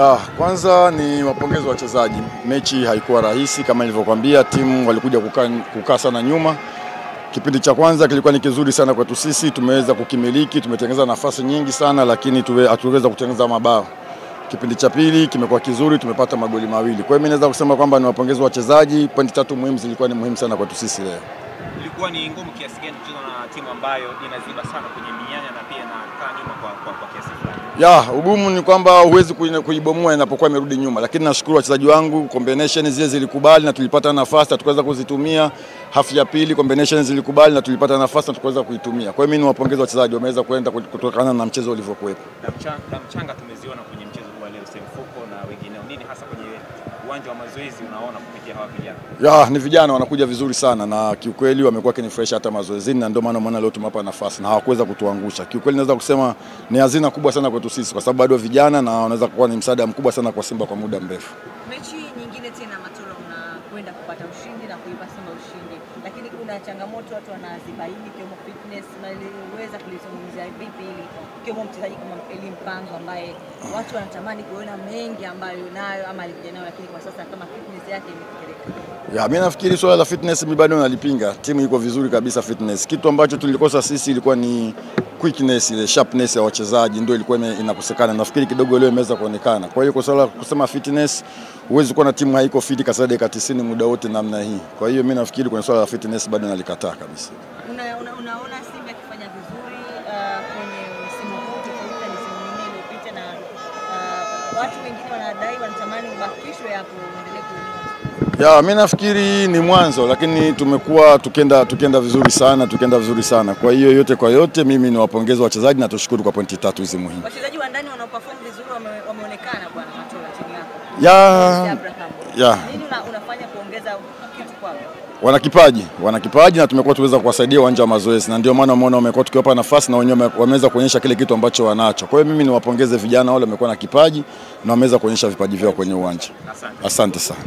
Ya, kwanza ni wapongeze wachezaji. Mechi haikuwa rahisi kama nilivyokuambia, timu walikuja kukaa sana nyuma. Kipindi cha kwanza kilikuwa ni kizuri sana kwetu sisi, tumeweza kukimiliki, tumetengeneza nafasi nyingi sana lakini hatuweza kutengeneza mabao. Kipindi cha pili kimekuwa kizuri, tumepata magoli mawili. Kwa hiyo mimi naweza kusema kwamba ni wapongeze wachezaji, pointi 3 muhimu zilikuwa ni muhimu sana kwetu sisi leo. Ilikuwa ni ngumu kiasi gani kucheza na timu ambayo inaziba sana kwenye mianya na pia inakaa nyuma kwa kiasi fulani? Ya, ugumu ni kwamba huwezi kuibomoa inapokuwa imerudi nyuma, lakini nashukuru wachezaji wangu, combination zile zilikubali na tulipata nafasi tukaweza kuzitumia. Half ya pili combination zilikubali na tulipata nafasi na tukaweza kuitumia. Kwa hiyo mimi niwapongeze wachezaji, wameweza kwenda kutokana na mchezo ulivyokuwepo. Na mchanga tumeziona kwenye mchezo huu leo, Semfuko na wengineo. Nini hasa kwenye uwanja wa mazoezi unaona kupitia hawa vijana? Ya, ni vijana wanakuja vizuri sana na kiukweli wamekuwa kinifresh hata mazoezini na ndio maana umeona leo tumewapa nafasi na hawakuweza kutuangusha. Kiukweli naweza kusema ni hazina kubwa sana kwetu sisi kwa sababu bado vijana na wanaweza kuwa ni msaada mkubwa sana kwa Simba kwa muda mrefu. Mechi nyingine tena Matola unakwenda kupata ushindi na kuipa Simba ushindi. Lakini kuna changamoto watu wanazibaini kiwemo fitness, na iliweza kulizungumzia vipi ili kiwemo mchezaji kama Elie Mpanzu ambaye watu wanatamani kuona mengi ambayo nayo ama alikuja nayo, lakini kwa sasa kama fitness yake imekeleka. Ya, mimi nafikiri swala la fitness mimi bado nalipinga. Timu iko vizuri kabisa fitness. Kitu ambacho tulikosa sisi ilikuwa ni quickness, ile sharpness ya wachezaji ndio ilikuwa inakosekana. Nafikiri kidogo leo imeweza kuonekana. Kwa hiyo kwa swala kusema fitness, huwezi kuwa na timu haiko fit kasa dakika 90 muda wote namna hii. Kwa hiyo mimi nafikiri kwenye swala la fitness bado nalikataa kabisa. Unaona Simba ikifanya vizuri kwenye msimu huu tofauti na msimu mwingine uliopita, na watu wengine wanadai wanatamani ubakishwe hapo uendelee kuinua. Ya, mimi nafikiri ni mwanzo lakini tumekuwa tukienda vizuri sana. Kwa hiyo yote kwa yote mimi niwapongeze wachezaji na tushukuru kwa pointi 3 hizi muhimu. Wachezaji wa ndani wanaoperform vizuri wameonekana bwana Matola chini yako. Ya. Nini unafanya kuongeza kitu kwao? Wana kipaji na tumekuwa tuweza kuwasaidia uwanja wa mazoezi na ndio maana umeona wamekuwa tukiwapa nafasi na wenyewe wameweza kuonyesha kile kitu ambacho wanacho. Kwa hiyo mimi niwapongeze vijana wale wamekuwa na kipaji na wameweza kuonyesha vipaji vyao kwenye uwanja. Asante sana.